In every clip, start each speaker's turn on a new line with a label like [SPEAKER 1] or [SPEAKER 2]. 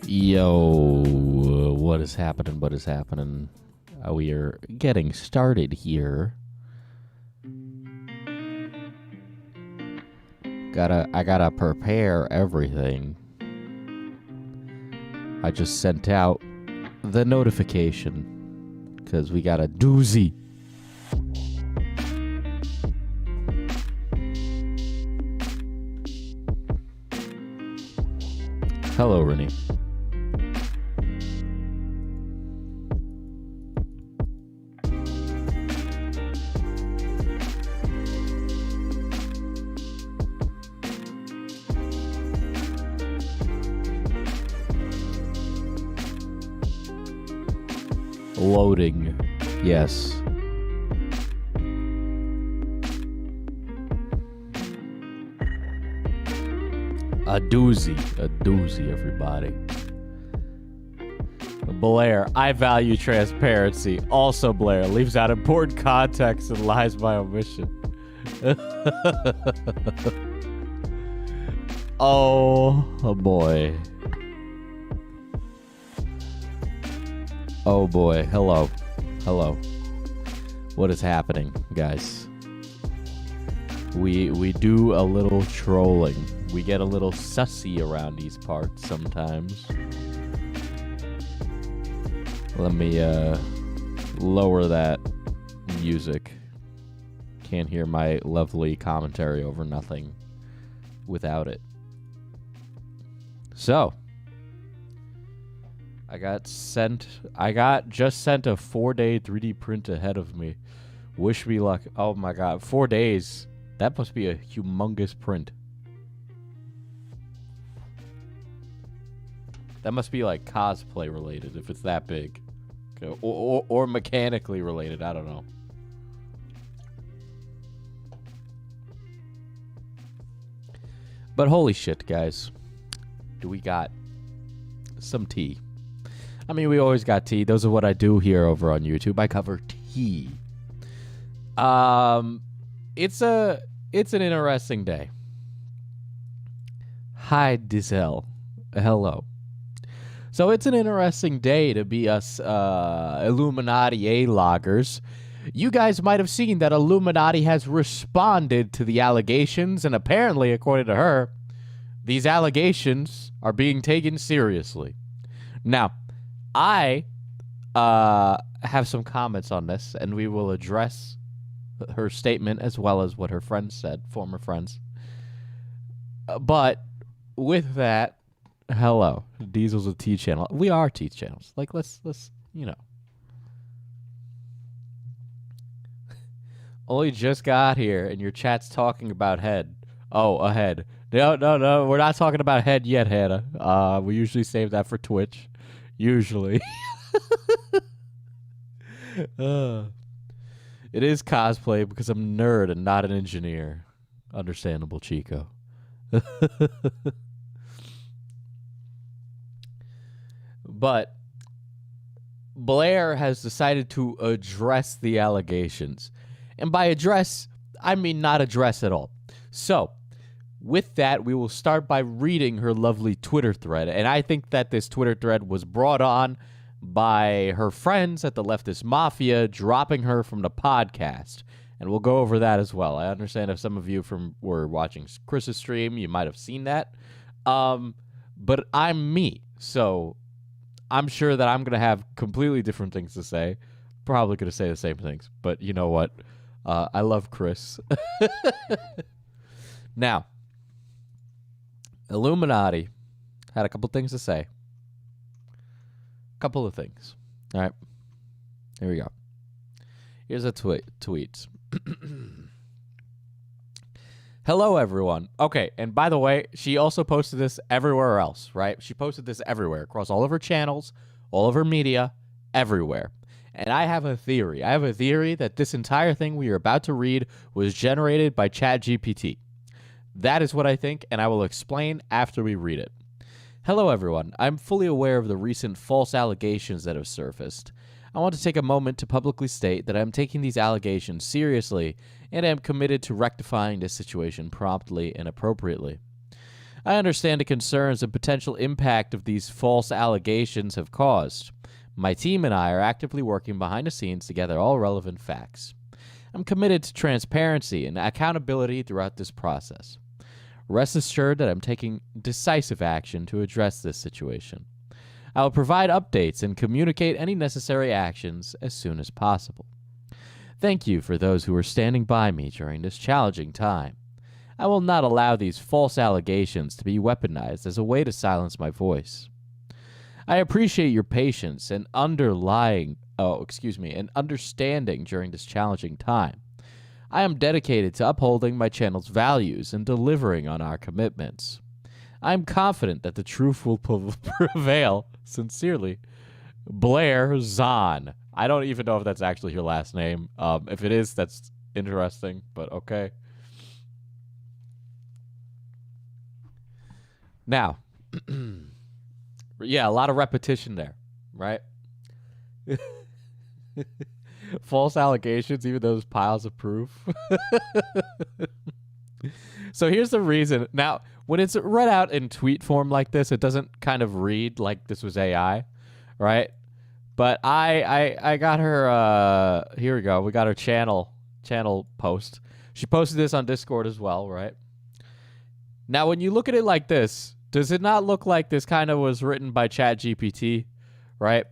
[SPEAKER 1] Yo, what is happening? What is happening? We are getting started here. I gotta prepare everything. I just sent out the notification because we got a doozy. Hello, Rennie. Loading. Yes. A doozy, everybody. Blair, I value transparency. Also, Blair leaves out important context and lies by omission. Oh boy. Oh boy, hello. What is happening, guys? We do a little trolling. We get a little sussy around these parts sometimes. Let me lower that music. Can't hear my lovely commentary over nothing without it. So, I just sent a 4-day 3D print ahead of me. Wish me luck. Oh my god, 4 days. That must be a humongous print. That must be like cosplay related if it's that big. Okay. Or mechanically related, I don't know. But holy shit, guys. Do we got some tea? I mean, we always got tea. Those are what I do here over on YouTube. I cover tea. It's an interesting day. Hi, Dizel. Hello. So it's an interesting day to be us Illuminaughtii loggers. You guys might have seen that Illuminaughtii has responded to the allegations, and apparently, according to her, these allegations are being taken seriously. Now, I have some comments on this, and we will address her statement as well as what her friends said, former friends. But with that, hello, Diesel's a T channel. We are T channels. Like, let's you know. Only just got here, and your chat's talking about head. Oh, a head. No, we're not talking about head yet, Hannah. We usually save that for Twitch. Usually. It is cosplay because I'm a nerd and not an engineer. Understandable, Chico. But Blair has decided to address the allegations. And by address, I mean not address at all. So, with that, we will start by reading her lovely Twitter thread. And I think that this Twitter thread was brought on by her friends at the leftist mafia dropping her from the podcast. And we'll go over that as well. I understand if some of you were watching Chris's stream, you might have seen that. But I'm me. So I'm sure that I'm going to have completely different things to say. Probably going to say the same things. But you know what? I love Chris. Now, Illuminaughtii had a couple things to say. Couple of things. All right. Here we go. Here's a tweet. Hello, everyone. Okay, and by the way, she also posted this everywhere else, right? She posted this everywhere, across all of her channels, all of her media, everywhere. And I have a theory. I have a theory that this entire thing we are about to read was generated by ChatGPT. That is what I think, and I will explain after we read it. Hello, everyone. I'm fully aware of the recent false allegations that have surfaced. I want to take a moment to publicly state that I am taking these allegations seriously and am committed to rectifying this situation promptly and appropriately. I understand the concerns and potential impact of these false allegations have caused. My team and I are actively working behind the scenes to gather all relevant facts. I'm committed to transparency and accountability throughout this process. Rest assured that I'm taking decisive action to address this situation. I will provide updates and communicate any necessary actions as soon as possible. Thank you for those who are standing by me during this challenging time. I will not allow these false allegations to be weaponized as a way to silence my voice. I appreciate your patience and understanding during this challenging time. I am dedicated to upholding my channel's values and delivering on our commitments. I am confident that the truth will prevail. Sincerely, Blair Zahn. I don't even know if that's actually your last name. If it is, that's interesting, but okay. Now, yeah, a lot of repetition there, right? False allegations, even those piles of proof. So here's the reason. Now, when it's read out in tweet form like this, it doesn't kind of read like this was AI, right? But I got her, here we go. We got her channel post. She posted this on Discord as well, right? Now, when you look at it like this, does it not look like this kind of was written by ChatGPT, right?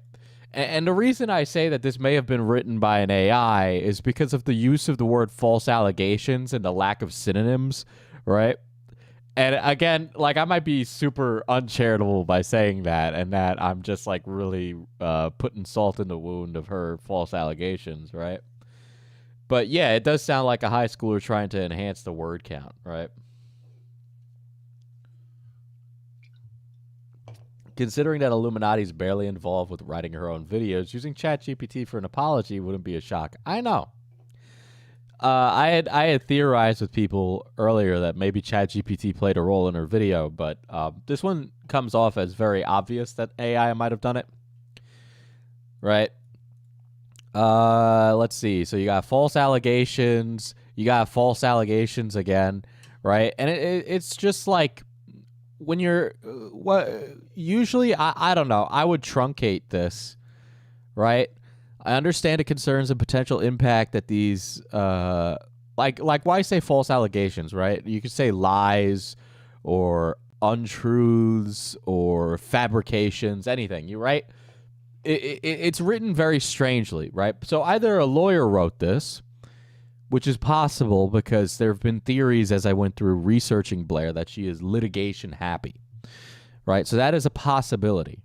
[SPEAKER 1] And the reason I say that this may have been written by an AI is because of the use of the word false allegations and the lack of synonyms, right? And again, like, I might be super uncharitable by saying that, and that I'm just like really putting salt in the wound of her false allegations, right? But yeah, it does sound like a high schooler trying to enhance the word count, right? Considering that Illuminaughtii is barely involved with writing her own videos, using ChatGPT for an apology wouldn't be a shock. I know. I had theorized with people earlier that maybe ChatGPT played a role in her video, but this one comes off as very obvious that AI might have done it. Right? Let's see. So you got false allegations. You got false allegations again, right? And it's just like, when you're usually I don't know, I would truncate this, right? I understand the concerns and potential impact that these like why say false allegations, right? You could say lies or untruths or fabrications, anything, you right? It's written very strangely, right? So either a lawyer wrote this, which is possible because there have been theories as I went through researching Blair that she is litigation happy, right? So that is a possibility.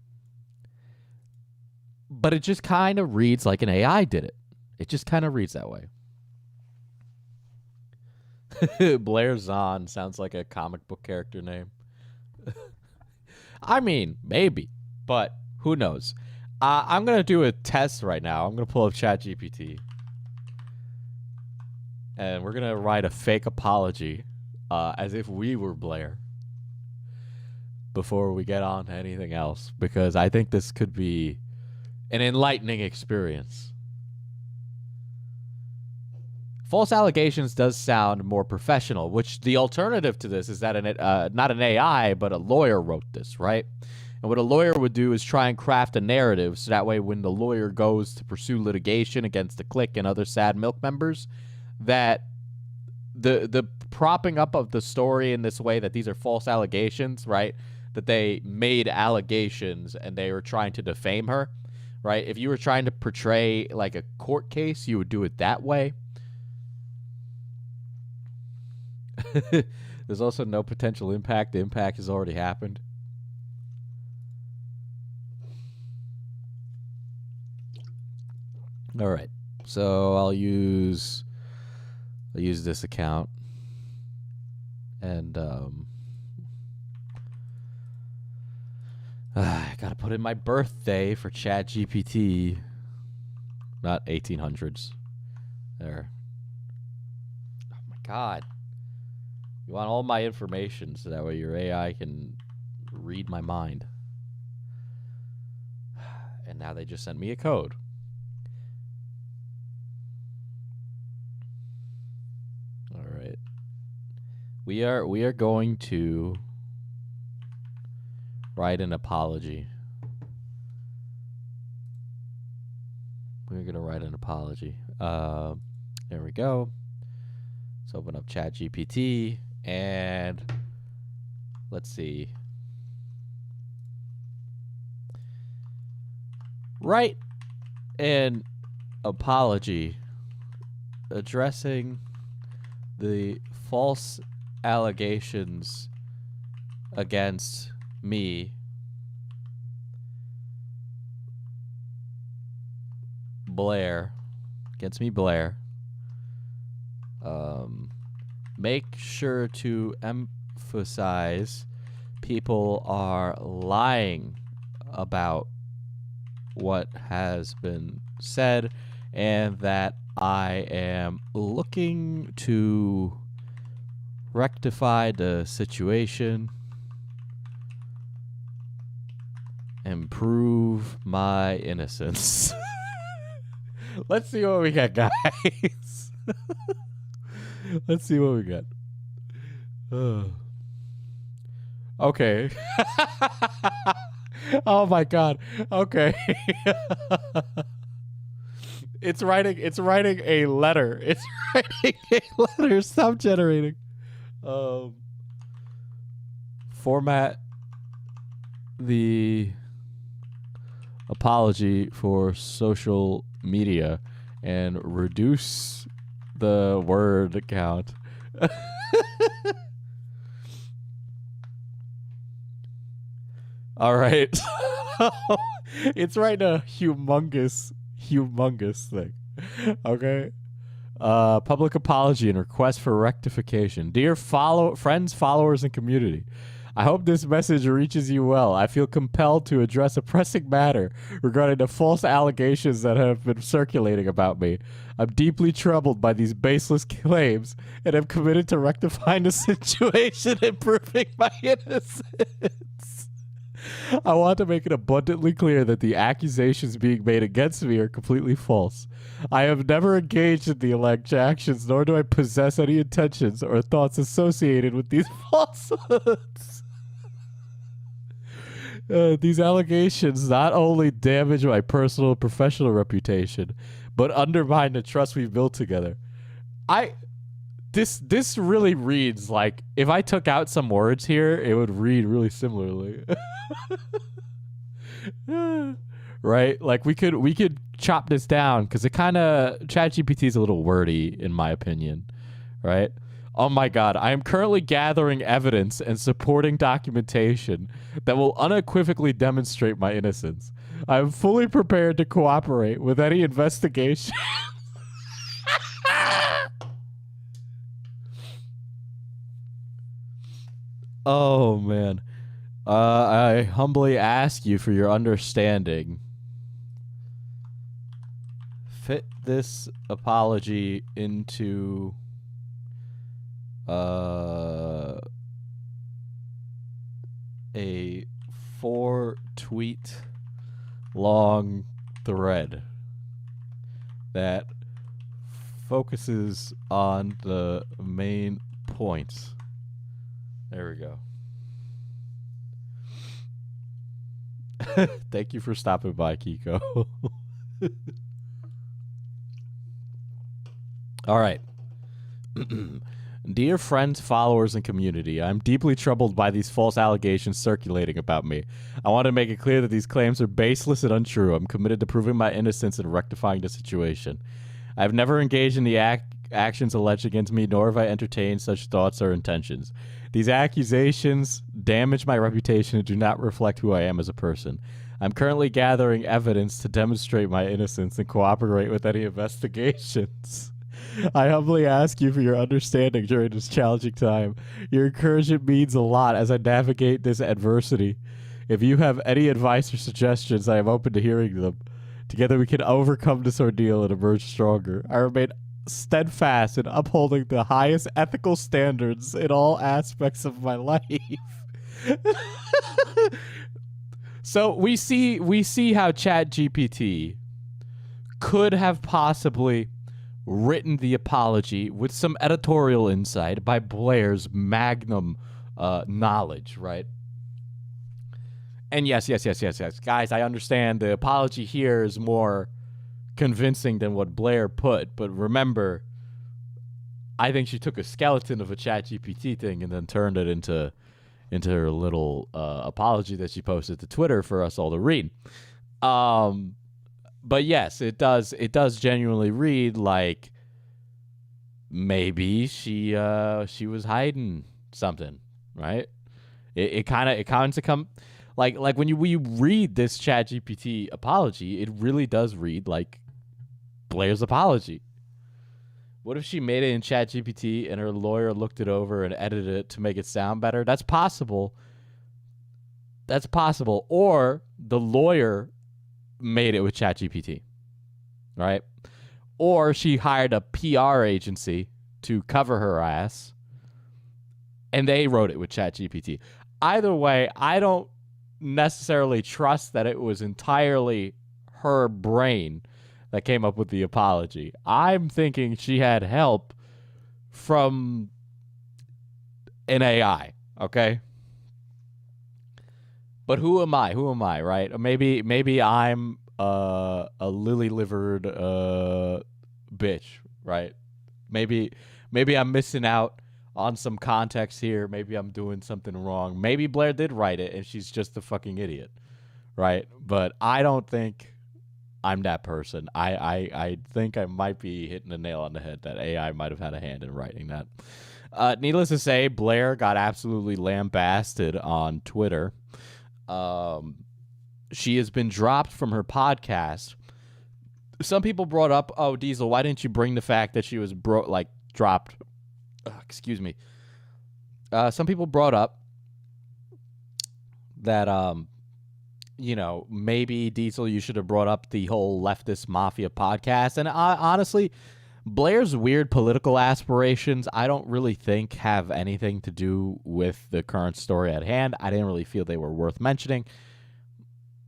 [SPEAKER 1] But it just kind of reads like an AI did it. It just kind of reads that way. Blair Zahn sounds like a comic book character name. I mean, maybe, but who knows? I'm going to do a test right now. I'm going to pull up ChatGPT. And we're going to write a fake apology as if we were Blair before we get on to anything else, because I think this could be an enlightening experience. False allegations does sound more professional, which the alternative to this is that not an AI, but a lawyer wrote this, right? And what a lawyer would do is try and craft a narrative so that way when the lawyer goes to pursue litigation against the clique and other sad milk members, that the propping up of the story in this way that these are false allegations, right? That they made allegations and they were trying to defame her, right? If you were trying to portray like a court case, you would do it that way. There's also no potential impact. The impact has already happened. All right. So I'll use this account, and I gotta put in my birthday for ChatGPT, not 1800s. There. Oh my God! You want all my information so that way your AI can read my mind. And now they just sent me a code. We are going to write an apology. We're going to write an apology. There we go. Let's open up ChatGPT and let's see. Write an apology addressing the false allegations against me, Blair. Make sure to emphasize people are lying about what has been said and that I am looking to rectify the situation and prove my innocence. Let's see what we got, guys. Let's see what we got. Okay. Oh my god. Okay. It's writing a letter. It's writing a letter. Stop generating. Format the apology for social media and reduce the word count. All right. It's writing a humongous thing. Okay. Public apology and request for rectification. Dear friends, followers, and community, I hope this message reaches you well. I feel compelled to address a pressing matter regarding the false allegations that have been circulating about me. I'm deeply troubled by these baseless claims and am committed to rectifying the situation and proving my innocence. I want to make it abundantly clear that the accusations being made against me are completely false. I have never engaged in the alleged actions, nor do I possess any intentions or thoughts associated with these falsehoods. These allegations not only damage my personal and professional reputation, but undermine the trust we've built together. This really reads like, if I took out some words here, it would read really similarly. Right? Like we could chop this down because it kind of, ChatGPT is a little wordy in my opinion, right? Oh my God, I am currently gathering evidence and supporting documentation that will unequivocally demonstrate my innocence. I am fully prepared to cooperate with any investigation. Oh man. I humbly ask you for your understanding. Fit this apology into a 4-tweet long thread that focuses on the main points. There we go. Thank you for stopping by, Kiko. All right. Dear friends, followers, and community, I'm deeply troubled by these false allegations circulating about me. I want to make it clear that these claims are baseless and untrue. I'm committed to proving my innocence and rectifying the situation. I've never engaged in the actions alleged against me, nor have I entertained such thoughts or intentions. These accusations damage my reputation and do not reflect who I am as a person. I'm currently gathering evidence to demonstrate my innocence and cooperate with any investigations. I humbly ask you for your understanding during this challenging time. Your encouragement means a lot as I navigate this adversity. If you have any advice or suggestions, I am open to hearing them. Together we can overcome this ordeal and emerge stronger. I remain steadfast in upholding the highest ethical standards in all aspects of my life. So we see how ChatGPT could have possibly written the apology with some editorial insight by Blair's magnum knowledge, right? And yes. Guys, I understand the apology here is more convincing than what Blair put, but remember, I think she took a skeleton of a ChatGPT thing and then turned it into her little apology that she posted to Twitter for us all to read. But yes, it does genuinely read like maybe she was hiding something, right? It kind of come like when we read this ChatGPT apology, it really does read like Blair's apology. What if she made it in ChatGPT and her lawyer looked it over and edited it to make it sound better? That's possible. Or the lawyer made it with ChatGPT, right? Or she hired a PR agency to cover her ass and they wrote it with ChatGPT. Either way, I don't necessarily trust that it was entirely her brain that came up with the apology. I'm thinking she had help from an AI, okay? But who am I? Right? Maybe I'm a lily-livered bitch, right? Maybe I'm missing out on some context here. Maybe I'm doing something wrong. Maybe Blair did write it and she's just a fucking idiot, right? But I don't think I'm that person. I think I might be hitting the nail on the head that AI might have had a hand in writing that. Needless to say, Blair got absolutely lambasted on Twitter. She has been dropped from her podcast. Some people brought up, oh, Diesel, why didn't you bring the fact that she was dropped? Excuse me. Some people brought up that maybe Diesel, you should have brought up the whole leftist mafia podcast. And honestly, Blair's weird political aspirations, I don't really think have anything to do with the current story at hand. I didn't really feel they were worth mentioning.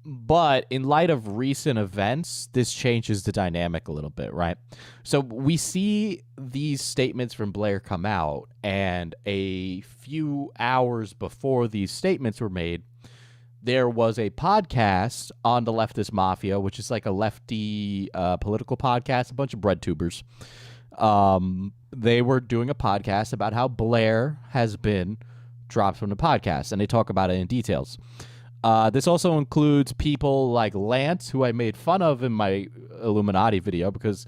[SPEAKER 1] But in light of recent events, this changes the dynamic a little bit, right? So we see these statements from Blair come out, and a few hours before these statements were made, there was a podcast on the leftist mafia, which is like a lefty political podcast, a bunch of bread tubers. They were doing a podcast about how Blair has been dropped from the podcast, and they talk about it in details. This also includes people like Lance, who I made fun of in my Illuminaughtii video because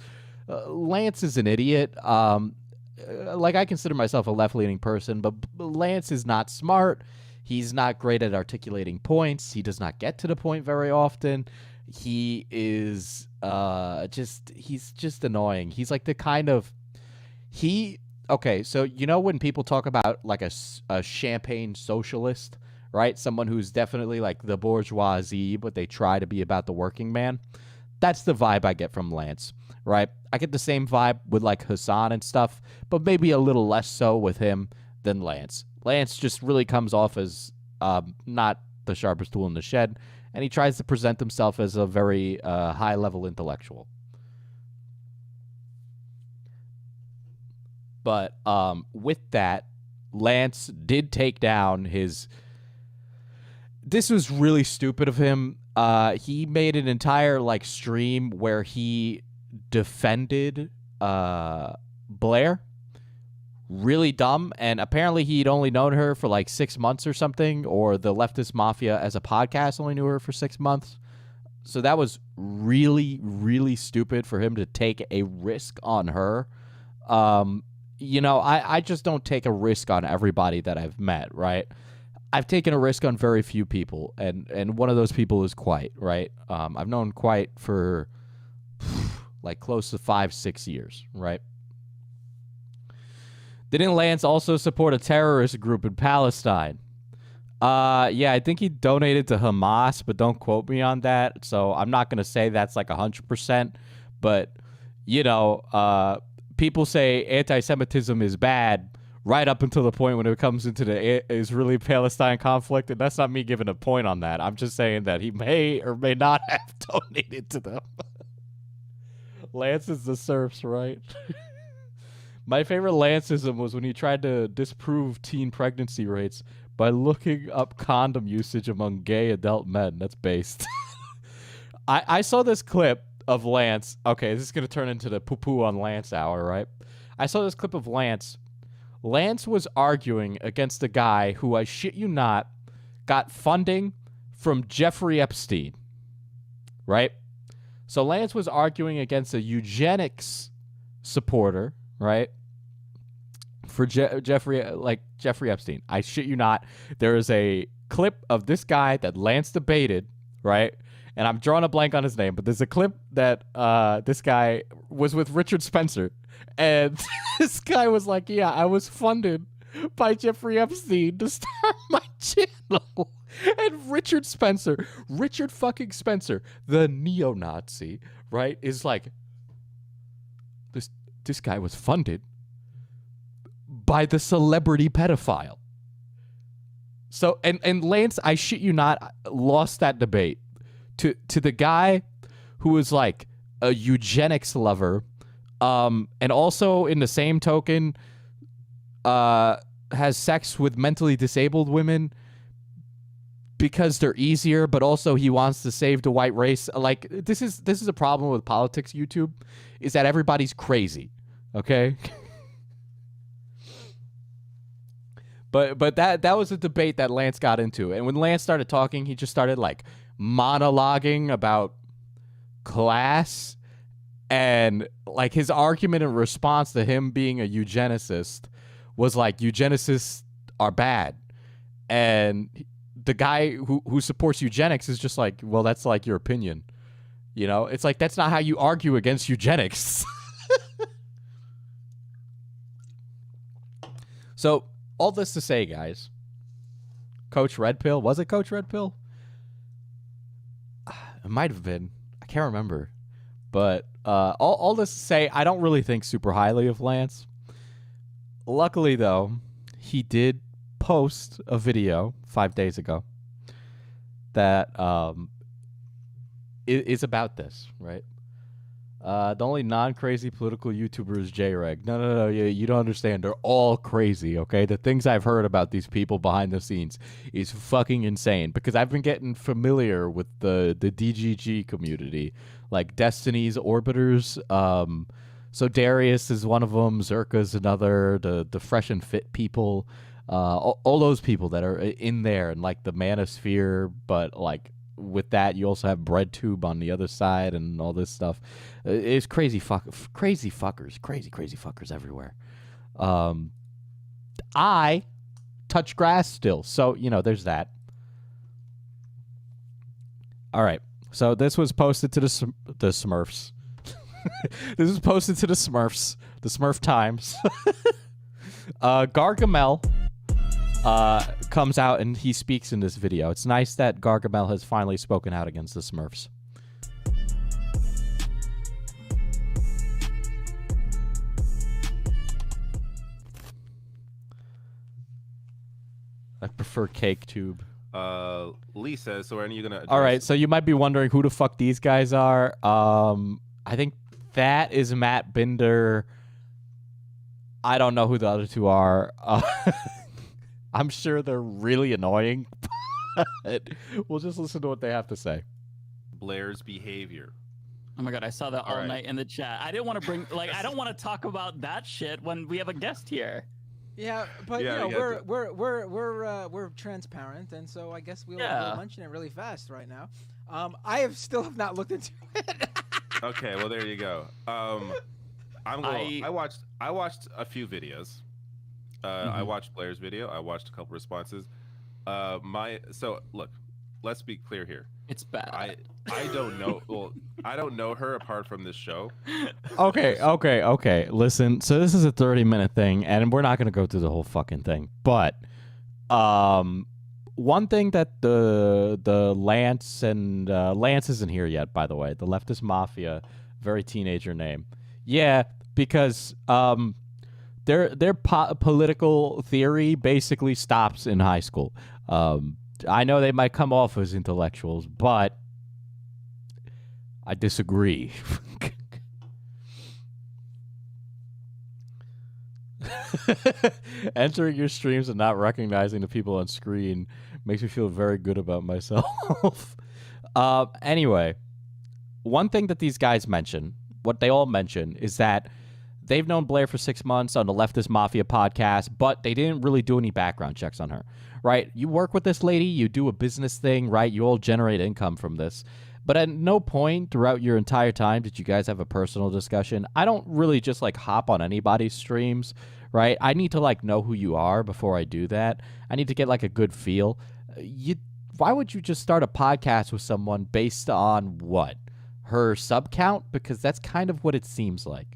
[SPEAKER 1] Lance is an idiot. I consider myself a left-leaning person, but Lance is not smart. He's not great at articulating points. He does not get to the point very often. He is he's just annoying. He's like the kind of okay, so when people talk about like a champagne socialist, right? Someone who's definitely like the bourgeoisie, but they try to be about the working man. That's the vibe I get from Lance, right? I get the same vibe with like Hassan and stuff, but maybe a little less so with him than Lance. Lance just really comes off as not the sharpest tool in the shed, and he tries to present himself as a very high-level intellectual. But with that, Lance did take down his... This was really stupid of him. He made an entire stream where he defended Blair. Really dumb, and apparently he'd only known her for 6 months or something, or the leftist mafia as a podcast only knew her for 6 months. So that was really, really stupid for him to take a risk on her. I just don't take a risk on everybody that I've met, right? I've taken a risk on very few people, and one of those people is Quite, right? I've known Quite for close to 5-6 years, right? Didn't Lance also support a terrorist group in Palestine? Yeah, I think he donated to Hamas, but don't quote me on that. So I'm not going to say that's 100%. But, people say anti-Semitism is bad right up until the point when it comes into the Israeli-Palestine conflict. And that's not me giving a point on that. I'm just saying that he may or may not have donated to them. Lance is the serfs, right? My favorite Lanceism was when he tried to disprove teen pregnancy rates by looking up condom usage among gay adult men. That's based. I saw this clip of Lance. Okay, this is going to turn into the poo-poo on Lance hour, right? I saw this clip of Lance. Lance was arguing against a guy who, I shit you not, got funding from Jeffrey Epstein, right? So Lance was arguing against a eugenics supporter, right? For Jeffrey Epstein. I shit you not. There is a clip of this guy that Lance debated, right? And I'm drawing a blank on his name, but there's a clip that this guy was with Richard Spencer. And this guy was like, yeah, I was funded by Jeffrey Epstein to start my channel. And Richard fucking Spencer, the neo-Nazi, right, is like, this guy was funded by the celebrity pedophile. So, and Lance, I shit you not, lost that debate to the guy who was like a eugenics lover, and also in the same token, has sex with mentally disabled women because they're easier, but also he wants to save the white race. Like, this is a problem with politics, YouTube, is that everybody's crazy, okay? But that was a debate that Lance got into. And when Lance started talking, he just started like monologuing about class, and like his argument in response to him being a eugenicist was like, eugenicists are bad. And the guy who supports eugenics is just like, well, that's like your opinion. You know, it's like, that's not how you argue against eugenics. So all this to say, guys, Coach Red Pill, was it Coach Red Pill? It might have been. I can't remember. But all this to say, I don't really think super highly of Lance. Luckily, though, he did post a video 5 days ago that is about this, right? The only non-crazy political YouTuber is J-Reg. No, you don't understand. They're all crazy, okay? The things I've heard about these people behind the scenes is fucking insane, because I've been getting familiar with the DGG community, like Destiny's Orbiters. So Darius is one of them, Zerka's another, the Fresh and Fit people, all those people that are in there, and like the Manosphere, but like with that, you also have BreadTube on the other side and all this stuff. It's crazy fuckers everywhere. I touch grass still, so, you know, there's that. All right, so this was posted to the Smurfs. This was posted to the Smurfs, the Smurf Times. Gargamel comes out and he speaks in this video. It's nice that Gargamel has finally spoken out against the Smurfs. I prefer Cake Tube.
[SPEAKER 2] Lee says, so are you gonna address...
[SPEAKER 1] All right, so you might be wondering who the fuck these guys are. I think that is Matt Binder. I don't know who the other two are. I'm sure they're really annoying, but we'll just listen to what they have to say.
[SPEAKER 2] Blair's behavior.
[SPEAKER 3] Oh my god, I saw that all night in the chat. I didn't want to bring, like, I don't want to talk about that shit when we have a guest here.
[SPEAKER 4] Yeah, but you know, we're transparent, and so I guess we'll mention it really fast right now. I still have not looked into it.
[SPEAKER 2] Okay, well there you go. I watched a few videos. I watched Blair's video. I watched a couple responses. So look, let's be clear here.
[SPEAKER 3] It's bad.
[SPEAKER 2] I don't know. Well, I don't know her apart from this show.
[SPEAKER 1] Okay. Listen, so this is a 30-minute thing, and we're not going to go through the whole fucking thing. But one thing that the Lance and Lance isn't here yet, by the way. The leftist mafia, very teenager name. Yeah, because their political theory basically stops in high school. I know they might come off as intellectuals, but I disagree. Entering your streams and not recognizing the people on screen makes me feel very good about myself. Anyway, one thing that these guys mention, what they all mention, is that they've known Blair for 6 months on the Leftist Mafia podcast, but they didn't really do any background checks on her, right? You work with this lady, you do a business thing, right? You all generate income from this. But at no point throughout your entire time did you guys have a personal discussion. I don't really just like hop on anybody's streams, right? I need to like know who you are before I do that. I need to get like a good feel. Why would you just start a podcast with someone based on what? Her sub count? Because that's kind of what it seems like.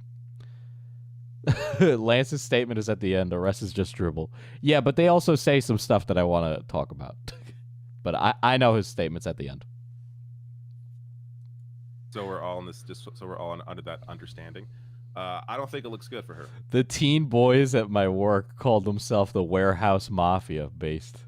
[SPEAKER 1] Lance's statement is at the end. The rest is just dribble. Yeah, but they also say some stuff that I want to talk about. But I know his statement's at the end.
[SPEAKER 2] So we're all in this. So we're all under that understanding. I don't think it looks good for her.
[SPEAKER 1] The teen boys at my work called themselves the Warehouse Mafia based.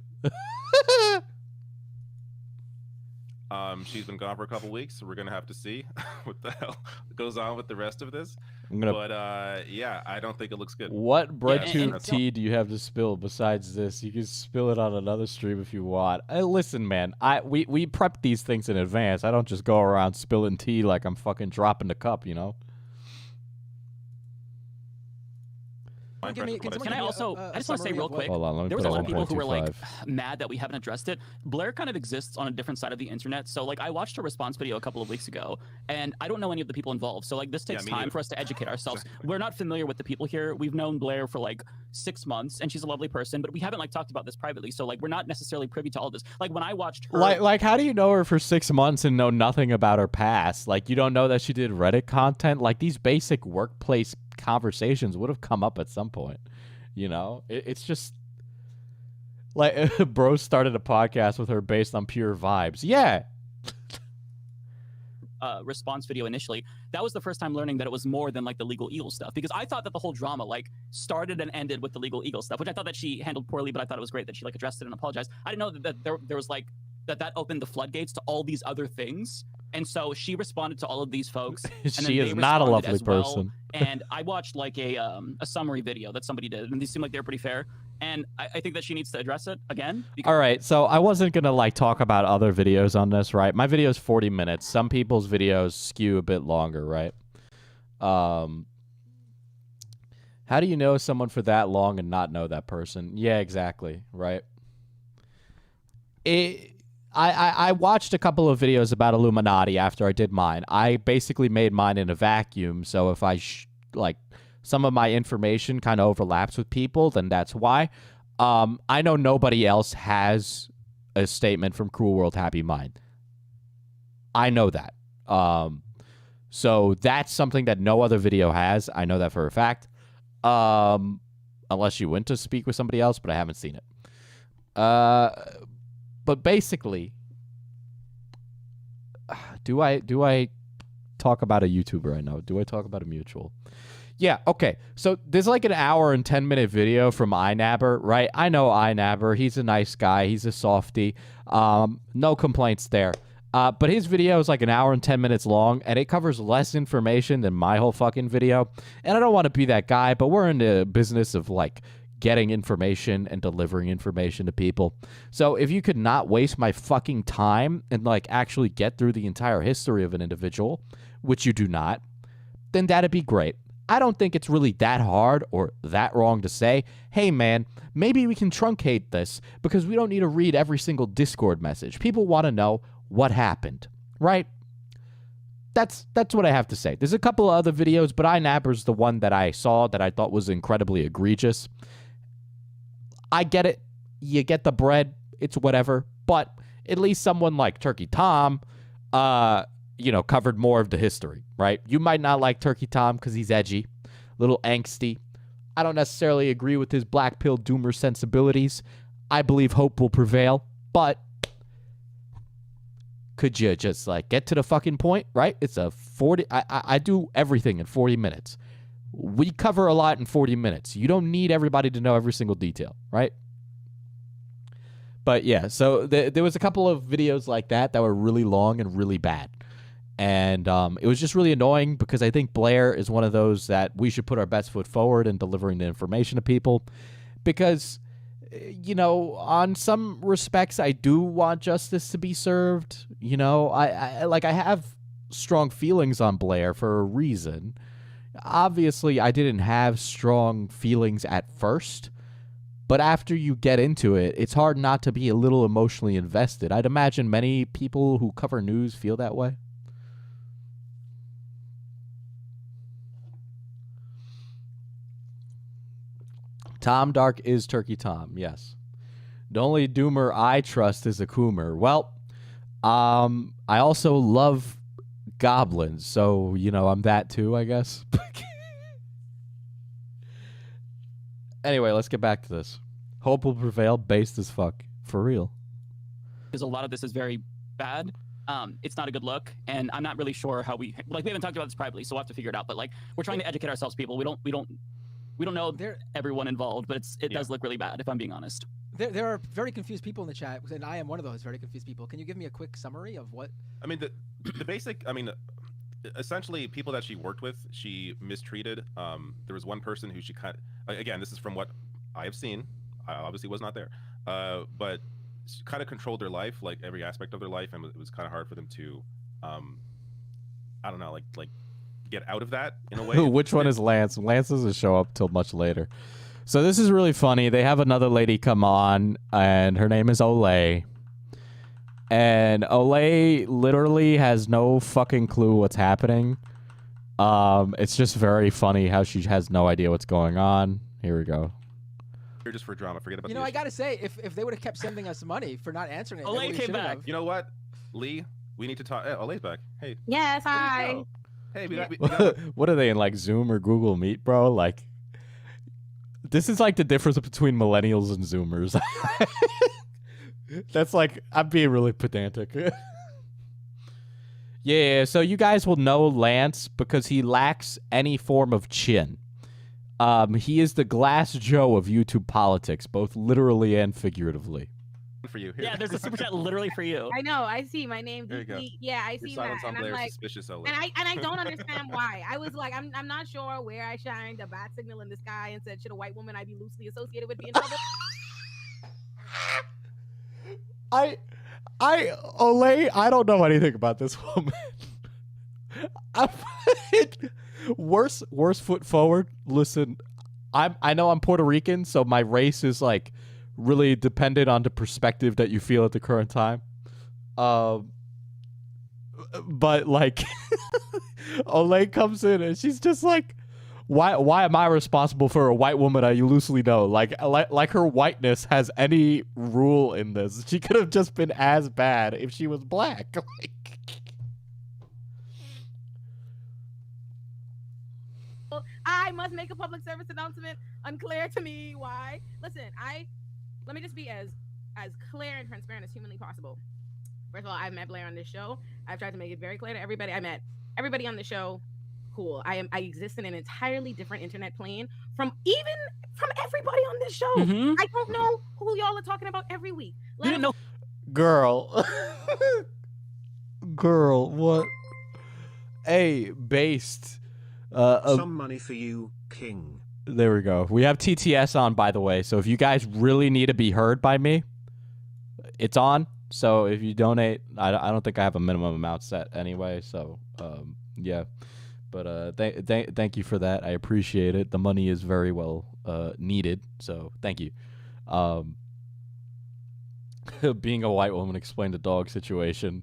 [SPEAKER 2] She's been gone for a couple weeks, so we're gonna have to see what the hell goes on with the rest of this. Yeah, I don't think it looks good.
[SPEAKER 1] What breadtube tea do you have to spill besides this? You can spill it on another stream if you want. Listen, man, we prep these things in advance. I don't just go around spilling tea like I'm fucking dropping the cup, you know?
[SPEAKER 3] I just want to say real quick,
[SPEAKER 1] hold on,
[SPEAKER 3] there was a lot of people who were like mad that we haven't addressed it. Blair kind of exists on a different side of the internet. So like I watched her response video a couple of weeks ago, and I don't know any of the people involved. So like this takes time for us to educate ourselves. We're not familiar with the people here. We've known Blair for like 6 months, and she's a lovely person, but we haven't like talked about this privately. So like we're not necessarily privy to all this. Like when I watched her,
[SPEAKER 1] like how do you know her for 6 months and know nothing about her past? Like you don't know that she did Reddit content. Like these basic workplace conversations would have come up at some point. You know, it's just like bro started a podcast with her based on pure vibes. Yeah.
[SPEAKER 3] Response video initially, that was the first time learning that it was more than like the legal eagle stuff, because I thought that the whole drama like started and ended with the legal eagle stuff, which I thought that she handled poorly, but I thought it was great that she like addressed it and apologized. I didn't know that there was like that opened the floodgates to all these other things. And so she responded to all of these folks. And
[SPEAKER 1] she is not a lovely person.
[SPEAKER 3] And I watched like a summary video that somebody did, and these seem like they're pretty fair. And I think that she needs to address it again.
[SPEAKER 1] All right, so I wasn't gonna like talk about other videos on this, right? My video is 40 minutes. Some people's videos skew a bit longer, right? How do you know someone for that long and not know that person? Yeah, exactly, right? I watched a couple of videos about iilluminaughtii after I did mine. I basically made mine in a vacuum, so if I some of my information kind of overlaps with people, then that's why. I know nobody else has a statement from Cruel World Happy Mind. I know that. So that's something that no other video has. I know that for a fact. Unless you went to speak with somebody else, but I haven't seen it. But basically, do I talk about a YouTuber I know? Do I talk about a mutual? Yeah, okay. So there's like an hour and 10-minute video from iNabber, right? I know iNabber. He's a nice guy. He's a softie. No complaints there. But his video is like an hour and 10 minutes long, and it covers less information than my whole fucking video. And I don't want to be that guy, but we're in the business of like getting information and delivering information to people. So if you could not waste my fucking time and like actually get through the entire history of an individual, which you do not, then that'd be great. I don't think it's really that hard or that wrong to say, hey man, maybe we can truncate this because we don't need to read every single Discord message. People want to know what happened, right? That's what I have to say. There's a couple of other videos, but iNabber's the one that I saw that I thought was incredibly egregious. I get it. You get the bread. It's whatever. But at least someone like Turkey Tom, covered more of the history, right? You might not like Turkey Tom because he's edgy, a little angsty. I don't necessarily agree with his black pill doomer sensibilities. I believe hope will prevail, but could you just like get to the fucking point, right? It's a 40. I do everything in 40 minutes. We cover a lot in 40 minutes. You don't need everybody to know every single detail, right? But yeah, so there was a couple of videos like that were really long and really bad. And it was just really annoying because I think Blair is one of those that we should put our best foot forward in delivering the information to people. Because, you know, on some respects, I do want justice to be served. You know, I have strong feelings on Blair for a reason. Obviously, I didn't have strong feelings at first. But after you get into it, it's hard not to be a little emotionally invested. I'd imagine many people who cover news feel that way. Tom Dark is Turkey Tom, yes. The only doomer I trust is a coomer. Well, I also love goblins, so, you know, I'm that too, I guess. Anyway, let's get back to this. Hope will prevail, based as fuck. For real.
[SPEAKER 3] Because a lot of this is very bad. It's not a good look, and I'm not really sure how we haven't talked about this privately, so we'll have to figure it out. But like, we're trying to educate ourselves, people. We don't know everyone involved, but it does look really bad, if I'm being honest.
[SPEAKER 4] There are very confused people in the chat, and I am one of those very confused people. Can you give me a quick summary of what? I mean,
[SPEAKER 2] the basic. I mean, essentially, people that she worked with, she mistreated. There was one person who she again, this is from what I have seen. I obviously was not there, but she kind of controlled their life, like every aspect of their life, and it was kind of hard for them to, I don't know, like get out of that in a way.
[SPEAKER 1] Which one is Lance? Lance doesn't show up till much later. So this is really funny. They have another lady come on, and her name is Olay. And Olay literally has no fucking clue what's happening. It's just very funny how she has no idea what's going on. Here we go.
[SPEAKER 2] Here just for drama. Forget about.
[SPEAKER 4] You know, I gotta say, if they would have kept sending us money for not answering it,
[SPEAKER 3] Olay came back.
[SPEAKER 2] You know what, Lee? We need to talk. Olay's back. Hey.
[SPEAKER 5] Yes, hi.
[SPEAKER 2] Hey,
[SPEAKER 1] what are they in, like Zoom or Google Meet, bro? Like, this is like the difference between millennials and Zoomers. That's like, I'm being really pedantic. Yeah, so you guys will know Lance because he lacks any form of chin. He is the Glass Joe of YouTube politics, both literally and figuratively.
[SPEAKER 2] For you. Here.
[SPEAKER 3] Yeah, there's a super chat literally for you.
[SPEAKER 5] I know. I see my name.
[SPEAKER 2] There you go.
[SPEAKER 5] Yeah, I see that.
[SPEAKER 2] And
[SPEAKER 5] I'm like,
[SPEAKER 2] suspicious,
[SPEAKER 5] and I don't understand why. I was like, I'm not sure where I shined a bat signal in the sky and said, should a white woman I be loosely associated with be in trouble?
[SPEAKER 1] Olay, I don't know anything about this woman. Worst foot forward. Listen, I know I'm Puerto Rican, so my race is like really dependent on the perspective that you feel at the current time. But like, Olay comes in and she's just like, why am I responsible for a white woman I loosely know? Like her whiteness has any rule in this. She could have just been as bad if she was black. Like,
[SPEAKER 5] I must make a public service announcement. Unclear to me why. Listen, let me just be as clear and transparent as humanly possible. First of all, I've met Blair on this show. I've tried to make it very clear to everybody. I met everybody on the show. Cool. I exist in an entirely different internet plane from everybody on this show.
[SPEAKER 3] Mm-hmm.
[SPEAKER 5] I don't know who y'all are talking about every week.
[SPEAKER 3] You didn't know.
[SPEAKER 1] Girl, what? Hey, based.
[SPEAKER 6] Some money for you, King.
[SPEAKER 1] There we go. We have TTS on, by the way. So if you guys really need to be heard by me, it's on. So if you donate, I don't think I have a minimum amount set anyway. So yeah. But thank you for that. I appreciate it. The money is very well needed. So thank you. Being a white woman, explain the dog situation.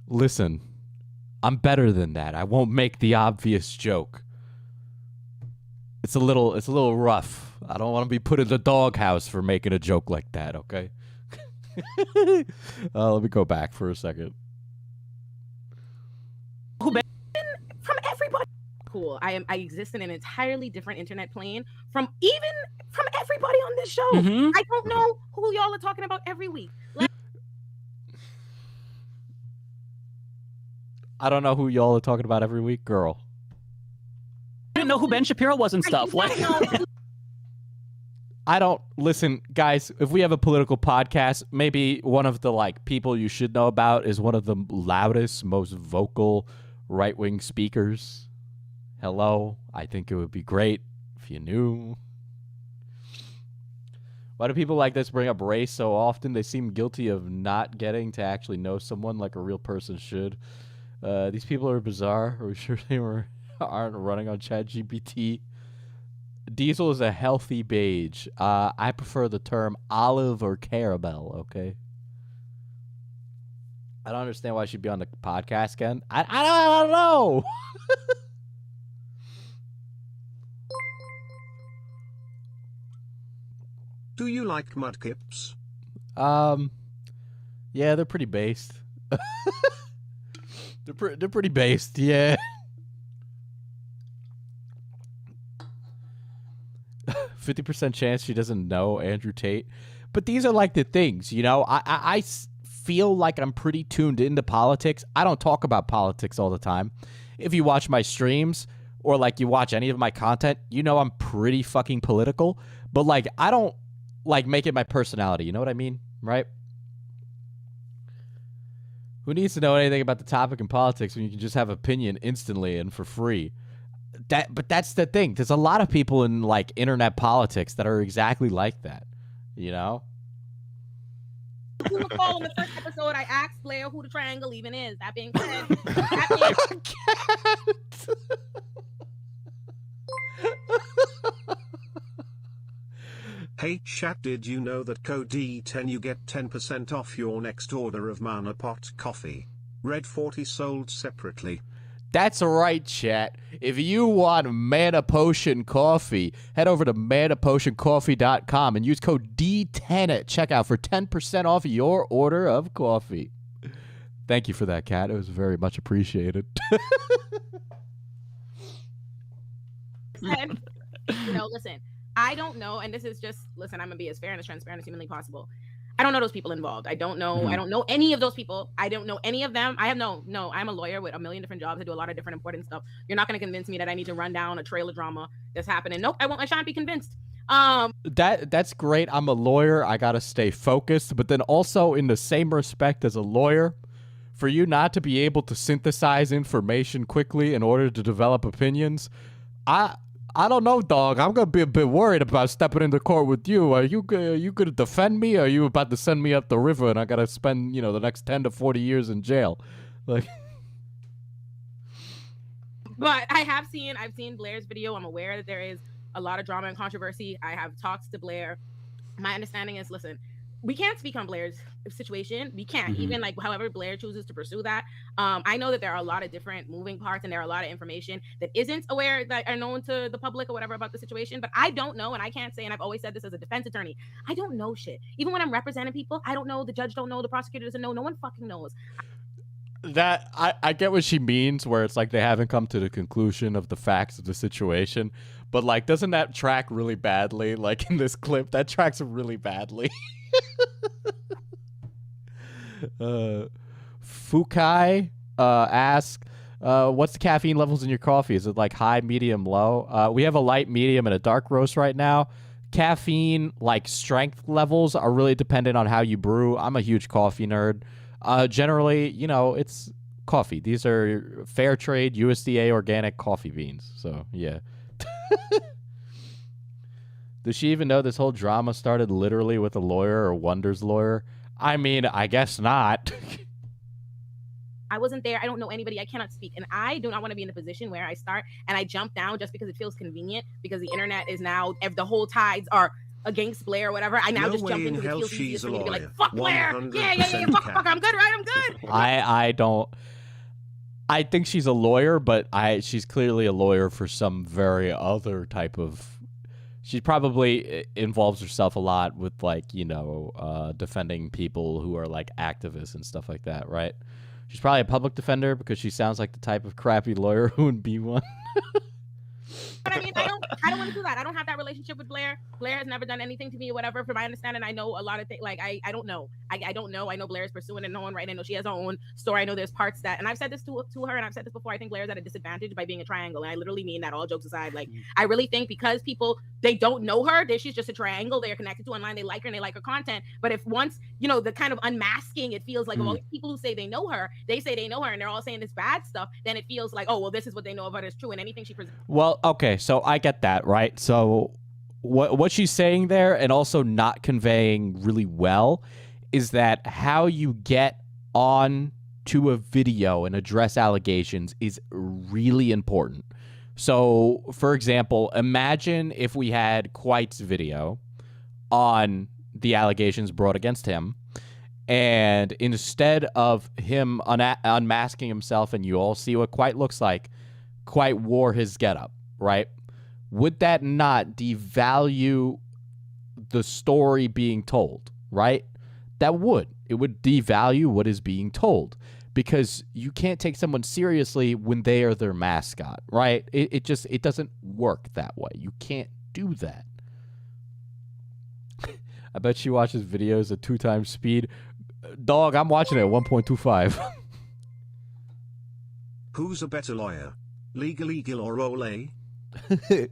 [SPEAKER 1] Listen, I'm better than that. I won't make the obvious joke. It's a little rough. I don't want to be put in the doghouse for making a joke like that, okay? Let me go back for a second.
[SPEAKER 5] From everybody. Cool. I exist in an entirely different internet plane from everybody on this show.
[SPEAKER 3] Mm-hmm.
[SPEAKER 5] I don't know who y'all are talking about every week.
[SPEAKER 1] I don't know who y'all are talking about every week, girl.
[SPEAKER 3] I didn't know who Ben Shapiro was and stuff. Like,
[SPEAKER 1] I don't listen, guys. If we have a political podcast, maybe one of the like people you should know about is one of the loudest, most vocal right-wing speakers. Hello, I think it would be great if you knew. Why do people like this bring up race so often? They seem guilty of not getting to actually know someone like a real person should. These people are bizarre. Are we sure they aren't running on ChatGPT? Diesel is a healthy beige. I prefer the term olive or caramel, okay? I don't understand why she'd be on the podcast again. I don't know.
[SPEAKER 6] Do you like mudkips?
[SPEAKER 1] Yeah, they're pretty based. They're pretty based, yeah. 50% chance she doesn't know Andrew Tate. But these are like the things, you know. I feel like I'm pretty tuned into politics. I don't talk about politics all the time. If you watch my streams or like you watch any of my content, you know I'm pretty fucking political. But like I don't like make it my personality. You know what I mean? Right? Who needs to know anything about the topic in politics when you can just have opinion instantly and for free? But that's the thing. There's a lot of people in like internet politics that are exactly like that, you know.
[SPEAKER 5] You recall in the first episode, I asked Blair who the triangle even is. That being said,
[SPEAKER 6] Hey chat, did you know that code D10 you get 10% off your next order of Mana Pot coffee? Red 40 sold separately.
[SPEAKER 1] That's right, chat. If you want Mana Potion coffee, head over to manapotioncoffee.com and use code D10 at checkout for 10% off your order of coffee. Thank you for that, Kat. It was very much appreciated.
[SPEAKER 5] and, listen, I don't know, and this is just, listen, I'm going to be as fair and as transparent as humanly possible. I don't know those people involved. I don't know. I don't know any of those people. I don't know any of them. I have no, I'm a lawyer with a million different jobs. I do a lot of different important stuff. You're not going to convince me that I need to run down a trail of drama that's happening. Nope, I won't. I shan't be convinced.
[SPEAKER 1] That's great. I'm a lawyer. I got to stay focused. But then also in the same respect as a lawyer, for you not to be able to synthesize information quickly in order to develop opinions, I don't know, dog. I'm gonna be a bit worried about stepping into court with you. Are you gonna defend me? Or are you about to send me up the river and I gotta spend, the next 10 to 40 years in jail? Like.
[SPEAKER 5] But I've seen Blair's video. I'm aware that there is a lot of drama and controversy. I have talked to Blair. My understanding is, listen, we can't speak on Blair's situation. We can't, even like however Blair chooses to pursue that. I know that there are a lot of different moving parts and there are a lot of information that isn't aware, that are known to the public or whatever about the situation. But I don't know, and I can't say, and I've always said this as a defense attorney, I don't know shit. Even when I'm representing people, I don't know. The judge don't know. The prosecutor doesn't know. No one fucking knows.
[SPEAKER 1] That I get what she means, where it's like they haven't come to the conclusion of the facts of the situation. But like, doesn't that track really badly? Like in this clip, that tracks really badly. Fukai asks, what's the caffeine levels in your coffee? Is it like high, medium, low? We have a light, medium, and a dark roast right now. Caffeine, like strength levels, are really dependent on how you brew. I'm a huge coffee nerd. Generally, it's coffee. These are fair trade, USDA organic coffee beans. So, yeah. Does she even know this whole drama started literally with a lawyer or Wonder's lawyer? I mean, I guess not.
[SPEAKER 5] I wasn't there. I don't know anybody. I cannot speak. And I do not want to be in a position where I start and I jump down just because it feels convenient, because the internet is now, if the whole tides are against Blair or whatever, I now just jump into it. Feels easiest for me to be like, fuck Blair. Yeah. Fuck. I'm good, right? I'm good.
[SPEAKER 1] I don't. I think she's a lawyer, but she's clearly a lawyer for some very other type of. She probably involves herself a lot with like, defending people who are like activists and stuff like that, right? She's probably a public defender because she sounds like the type of crappy lawyer who would be one.
[SPEAKER 5] But I mean, I don't want to do that. I don't have that relationship with Blair. Blair has never done anything to me or whatever. From my understanding, I know a lot of things. Like I don't know. I don't know. I know Blair is pursuing her own right. I know she has her own story. I know there's parts that, and I've said this to her, and I've said this before. I think Blair's at a disadvantage by being a triangle, and I literally mean that. All jokes aside, like I really think because people they don't know her, that she's just a triangle. They are connected to online. They like her and they like her content. But if once the kind of unmasking, it feels like all these people who say they know her, they say they know her, and they're all saying this bad stuff. Then it feels like, oh well, this is what they know about her is true, and anything she presents.
[SPEAKER 1] Well, okay, so I get that, right? So what she's saying there, and also not conveying really well, is that how you get on to a video and address allegations is really important. So, for example, imagine if we had Quite's video on the allegations brought against him, and instead of him unmasking himself and you all see what Quite looks like, Quite wore his getup, right? Would that not devalue the story being told, right? That would. It would devalue what is being told, because you can't take someone seriously when they are their mascot, right? It doesn't work that way. You can't do that. I bet she watches videos at 2 times speed. Dog, I'm watching it at 1.25.
[SPEAKER 6] Who's a better lawyer? Legal Eagle or Olay?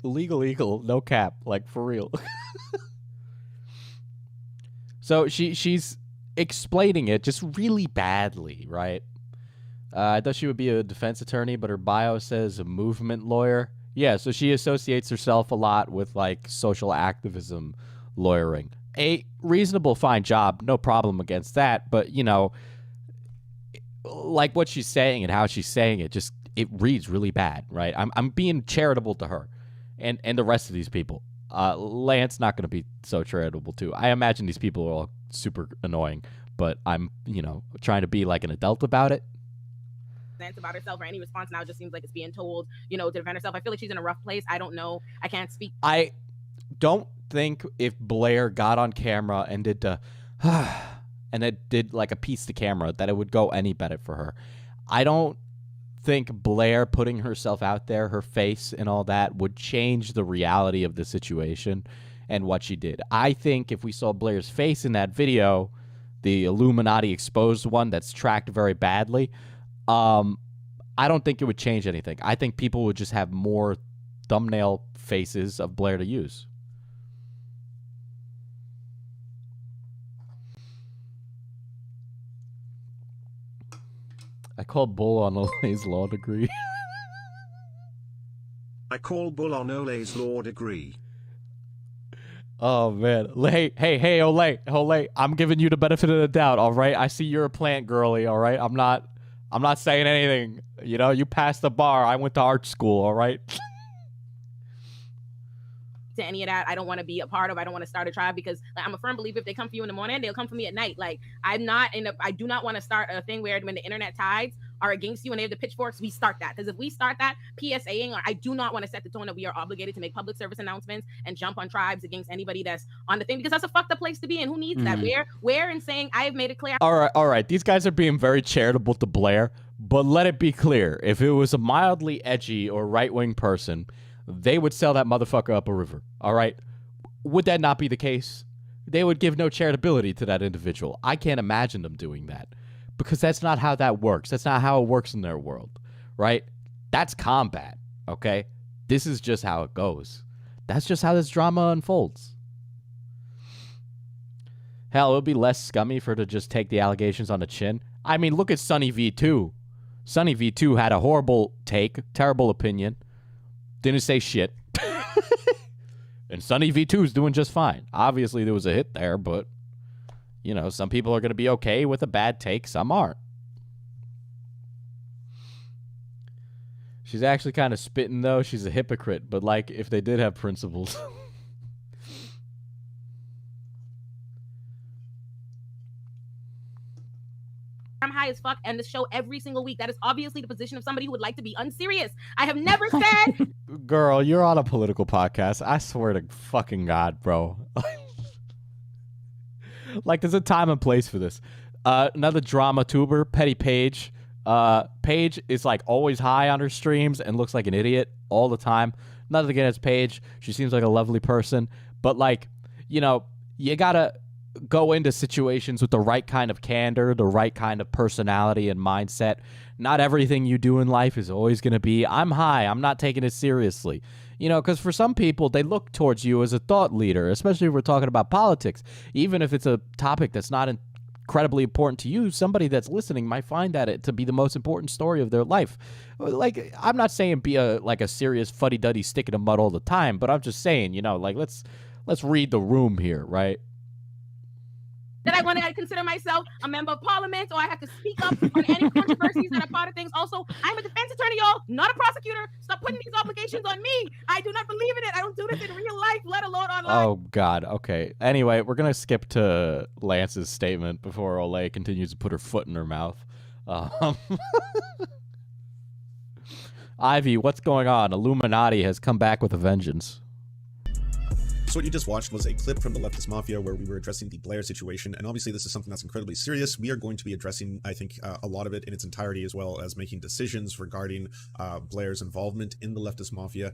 [SPEAKER 1] Legal Eagle, no cap, like for real. So she's explaining it just really badly, right? I thought she would be a defense attorney, but her bio says a movement lawyer. Yeah, so she associates herself a lot with like social activism lawyering. A reasonable, fine job, no problem against that. But, like what she's saying and how she's saying it, just it reads really bad, right? I'm being charitable to her and the rest of these people. Lance not going to be so charitable too. I imagine these people are all super annoying, but I'm, trying to be like an adult about it.
[SPEAKER 5] About herself, or any response now just seems like it's being told, to defend herself. I feel like she's in a rough place. I don't know. I can't speak.
[SPEAKER 1] I don't think if Blair got on camera and did and it did like a piece to camera, that it would go any better for her. I don't think Blair putting herself out there, her face and all that, would change the reality of the situation and what she did. I think if we saw Blair's face in that video, the Illuminati exposed one that's tracked very badly, I don't think it would change anything. I think people would just have more thumbnail faces of Blair to use. I call bull on Olay's law degree.
[SPEAKER 6] I call bull on Olay's law degree.
[SPEAKER 1] Oh, man. Hey, Olay, I'm giving you the benefit of the doubt, all right? I see you're a plant girly, all right? I'm not saying anything. You passed the bar. I went to art school, all right?
[SPEAKER 5] To any of that, I don't want to be a part of. I don't want to start a tribe, because I'm a firm believer if they come for you in the morning, they'll come for me at night. Like, I do not want to start a thing where when the internet tides are against you and they have the pitchforks, we start that. Because if we start that PSAing, I do not want to set the tone that we are obligated to make public service announcements and jump on tribes against anybody that's on the thing, because that's a fucked up place to be in. Who needs that? Where in saying I have made it clear.
[SPEAKER 1] All right. These guys are being very charitable to Blair, but let it be clear, if it was a mildly edgy or right-wing person, they would sell that motherfucker up a river, all right? Would that not be the case? They would give no charitability to that individual. I can't imagine them doing that, because that's not how that works. That's not how it works in their world, right? That's combat, okay? This is just how it goes. That's just how this drama unfolds. Hell, it would be less scummy for her to just take the allegations on the chin. I mean, look at Sunny V2. Sunny V2 had a horrible take, terrible opinion. Didn't say shit. And Sunny V2 is doing just fine. Obviously, there was a hit there, but, some people are going to be okay with a bad take. Some aren't. She's actually kind of spitting, though. She's a hypocrite, but, like, if they did have principles.
[SPEAKER 5] I'm high as fuck and the show every single week. That is obviously the position of somebody who would like to be unserious. I have never said.
[SPEAKER 1] Girl, you're on a political podcast. I swear to fucking God, bro. Like, there's a time and place for this. Another drama tuber, Petty Page, Paige is like always high on her streams and looks like an idiot all the time. Nothing against Paige. She seems like a lovely person. But like, you know, you gotta go into situations with the right kind of candor, the right kind of personality and mindset. Not everything you do in life is always going to be, I'm high, I'm not taking it seriously. You know, because for some people, they look towards you as a thought leader, especially if we're talking about politics. Even if it's a topic that's not incredibly important to you, somebody that's listening might find that to be the most important story of their life. Like, I'm not saying be a serious fuddy-duddy stick in the mud all the time, but I'm just saying, you know, like, let's read the room here, right?
[SPEAKER 5] That I want to consider myself a member of parliament, or I have to speak up on any controversies that are part of things. Also, I'm a defense attorney, y'all, not a prosecutor. Stop putting these obligations on me. I do not believe in it. I don't do this in real life, let alone online.
[SPEAKER 1] Oh, God. Okay. Anyway, we're going to skip to Lance's statement before Olay continues to put her foot in her mouth. Ivy, what's going on? Illuminaughtii has come back with a vengeance.
[SPEAKER 7] So what you just watched was a clip from the leftist mafia where we were addressing the Blair situation, and obviously this is something that's incredibly serious. We are going to be addressing, I think, a lot of it in its entirety, as well as making decisions regarding Blair's involvement in the leftist mafia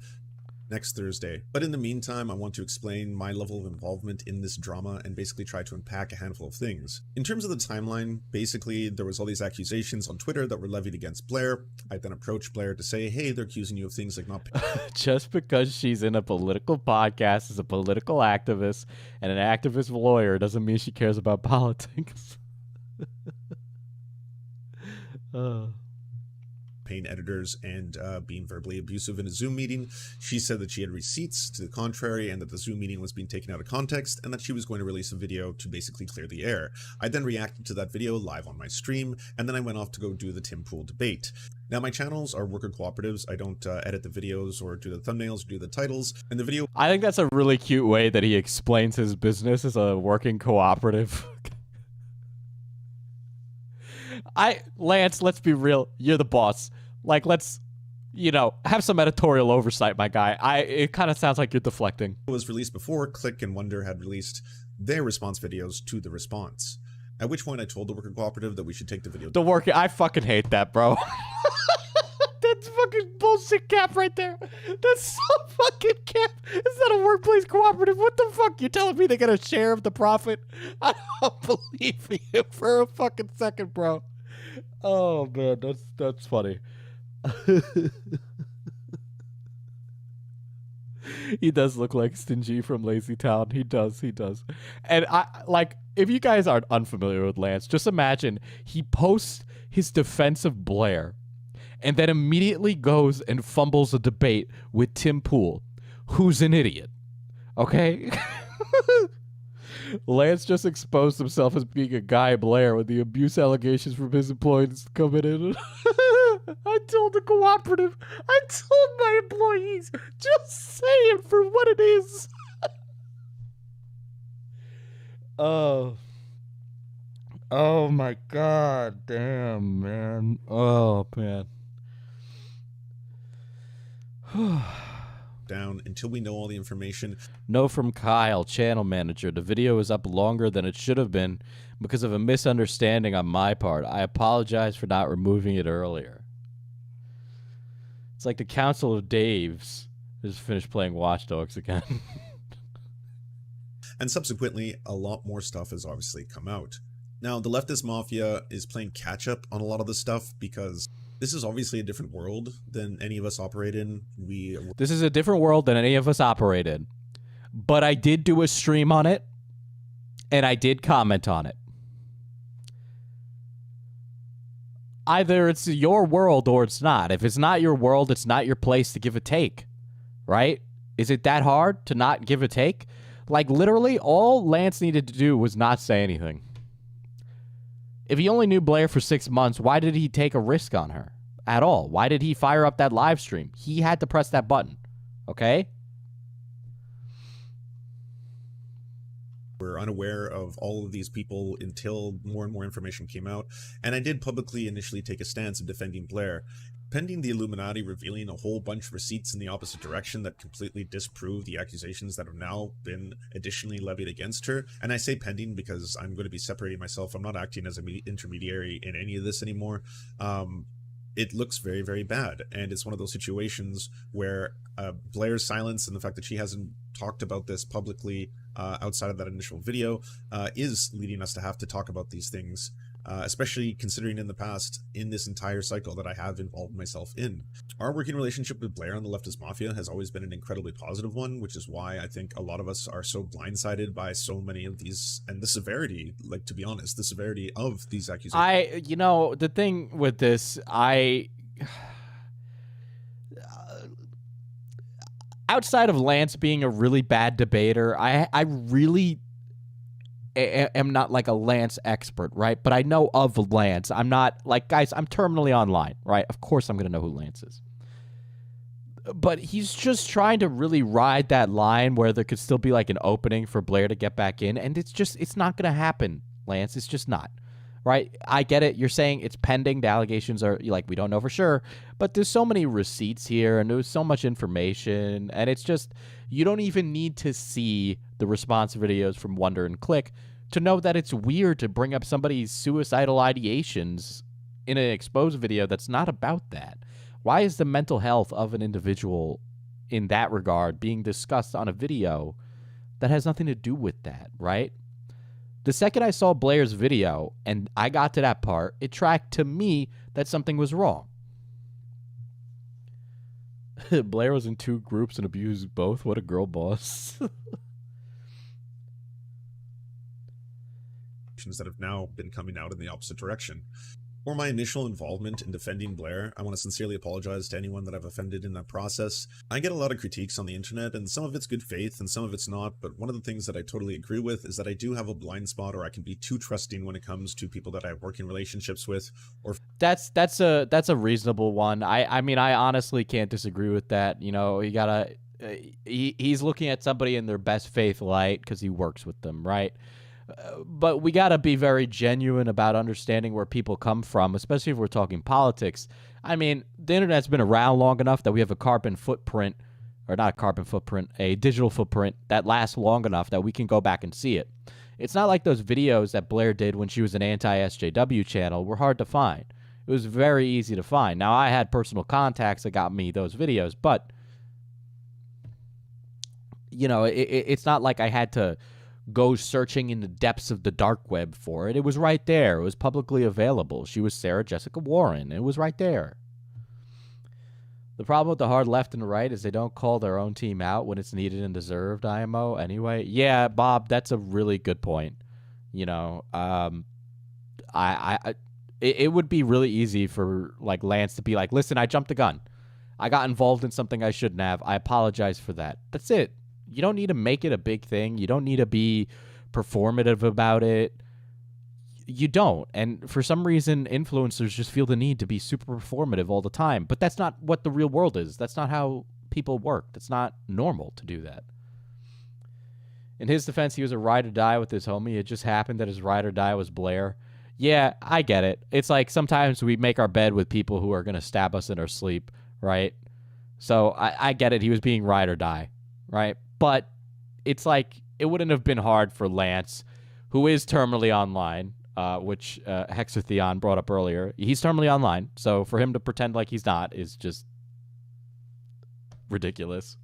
[SPEAKER 7] next Thursday. But in the meantime, I want to explain my level of involvement in this drama and basically try to unpack a handful of things. In terms of the timeline, basically there was all these accusations on Twitter that were levied against Blair. I then approached Blair to say, hey, they're accusing you of things like not
[SPEAKER 1] just because she's in a political podcast as a political activist and an activist lawyer doesn't mean she cares about politics.
[SPEAKER 7] paying editors and being verbally abusive in a Zoom meeting. She said that she had receipts to the contrary and that the Zoom meeting was being taken out of context and that she was going to release a video to basically clear the air. I then reacted to that video live on my stream, and then I went off to go do the Tim Pool debate. Now, my channels are worker cooperatives. I don't edit the videos or do the thumbnails or do the titles. And the video...
[SPEAKER 1] I think that's a really cute way that he explains his business as a working cooperative. Lance, let's be real. You're the boss. Like, let's, you know, have some editorial oversight, my guy. It kind of sounds like you're deflecting.
[SPEAKER 7] It was released before Click and Wonder had released their response videos to the response. At which point I told the worker cooperative that we should take the video.
[SPEAKER 1] I fucking hate that, bro. That's fucking bullshit cap right there. That's so fucking cap. It's not a workplace cooperative. What the fuck? You're telling me they get a share of the profit? I don't believe you for a fucking second, bro. Oh man, that's funny. He does look like Stingy from Lazy Town. He does. And if you guys aren't unfamiliar with Lance, just imagine he posts his defense of Blair and then immediately goes and fumbles a debate with Tim Pool, who's an idiot. Okay? Lance just exposed himself as being a Guy Blair when the abuse allegations from his employees coming in. I told the cooperative, I told my employees, just say it for what it is. Oh my god, damn, man. Oh, man.
[SPEAKER 7] Down until we know all the information.
[SPEAKER 1] No from Kyle, channel manager. The video is up longer than it should have been because of a misunderstanding on my part. I apologize for not removing it earlier. It's like the Council of Daves just finished playing Watch Dogs again.
[SPEAKER 7] And subsequently, a lot more stuff has obviously come out. Now, the leftist mafia is playing catch-up on a lot of this stuff because this is obviously a different world than any of us operate in.
[SPEAKER 1] This is a different world than any of us operate in. But I did do a stream on it, and I did comment on it. Either it's your world or it's not. If it's not your world, it's not your place to give a take, right? Is it that hard to not give a take? Like, literally, all Lance needed to do was not say anything. If he only knew Blair for 6 months, why did he take a risk on her at all? Why did he fire up that live stream? He had to press that button, okay?
[SPEAKER 7] We're unaware of all of these people until more and more information came out, and I did publicly initially take a stance of defending Blair. pending the Illuminati revealing a whole bunch of receipts in the opposite direction that completely disprove the accusations that have now been additionally levied against her. And I say pending because I'm going to be separating myself. I'm not acting as an intermediary in any of this anymore. It looks very, very bad. And it's one of those situations where Blair's silence and the fact that she hasn't talked about this publicly outside of that initial video is leading us to have to talk about these things. Especially considering in the past, in this entire cycle that I have involved myself in. Our working relationship with Blair and the leftist mafia has always been an incredibly positive one, which is why I think a lot of us are so blindsided by so many of these, and the severity, like, to be honest, the severity of these accusations.
[SPEAKER 1] You know, the thing with this, outside of Lance being a really bad debater, I really am not like a Lance expert, right? But I know of Lance. I'm not like, guys, I'm terminally online, right? Of course I'm going to know who Lance is. But he's just trying to really ride that line where there could still be like an opening for Blair to get back in. And it's not going to happen, Lance. It's just not, right? I get it. You're saying it's pending. The allegations are like, we don't know for sure. But there's so many receipts here and there's so much information. And it's just, you don't even need to see the response videos from Wonder and Click to know that it's weird to bring up somebody's suicidal ideations in an exposed video that's not about that. Why is the mental health of an individual in that regard being discussed on a video that has nothing to do with that, right? The second I saw Blair's video and I got to that part, it tracked to me that something was wrong. Blair was in 2 groups and abused both. What a girl boss.
[SPEAKER 7] That have now been coming out in the opposite direction. For my initial involvement in defending Blair, I want to sincerely apologize to anyone that I've offended in that process. I get a lot of critiques on the internet, and some of it's good faith and some of it's not, but one of the things that I totally agree with is that I do have a blind spot, or I can be too trusting when it comes to people that I have working relationships with. Or
[SPEAKER 1] that's a reasonable one. I mean, I honestly can't disagree with that. You know, you gotta he's looking at somebody in their best faith light because he works with them, right? But we got to be very genuine about understanding where people come from, especially if we're talking politics. I mean, the internet's been around long enough that we have a carbon footprint, or not a carbon footprint, a digital footprint that lasts long enough that we can go back and see it. It's not like those videos that Blair did when she was an anti-SJW channel were hard to find. It was very easy to find. Now, I had personal contacts that got me those videos, but, you know, it's not like I had to go searching in the depths of the dark web for it. It was right there. It was publicly available. She was Sarah Jessica Warren. It was right there. The problem with the hard left and the right is they don't call their own team out when it's needed and deserved, IMO. Anyway, yeah, Bob, that's a really good point. You know, it would be really easy for like Lance to be like, listen, I jumped the gun. I got involved in something I shouldn't have. I apologize for that. That's it. You don't need to make it a big thing. You don't need to be performative about it. You don't. And for some reason, influencers just feel the need to be super performative all the time. But that's not what the real world is. That's not how people work. That's not normal to do that. In his defense, he was a ride or die with his homie. It just happened that his ride or die was Blair. Yeah, I get it. It's like sometimes we make our bed with people who are going to stab us in our sleep, right? So I get it. He was being ride or die, right? But it's like it wouldn't have been hard for Lance, who is terminally online, which Hexatheon brought up earlier. He's terminally online, so for him to pretend like he's not is just ridiculous.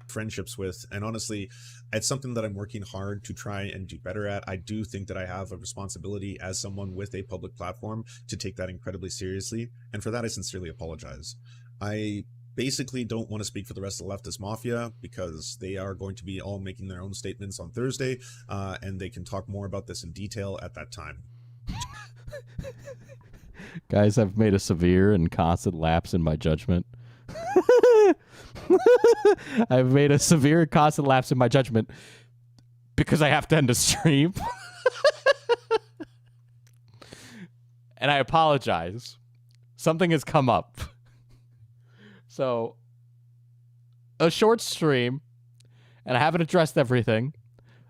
[SPEAKER 7] Friendships with, and honestly, it's something that I'm working hard to try and do better at. I do think that I have a responsibility as someone with a public platform to take that incredibly seriously, and for that I sincerely apologize. I basically don't want to speak for the rest of the leftist mafia because they are going to be all making their own statements on Thursday, and they can talk more about this in detail at that time.
[SPEAKER 1] Guys, I've made a severe and constant lapse in my judgment. I've made a severe and constant lapse in my judgment because I have to end a stream. And I apologize. Something has come up. So, a short stream, and I haven't addressed everything.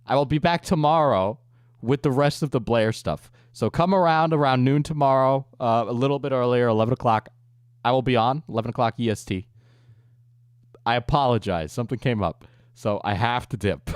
[SPEAKER 1] I will be back tomorrow with the rest of the Blair stuff. So come around noon tomorrow, a little bit earlier, 11 o'clock. I will be on 11 o'clock EST. I apologize. Something came up, so I have to dip.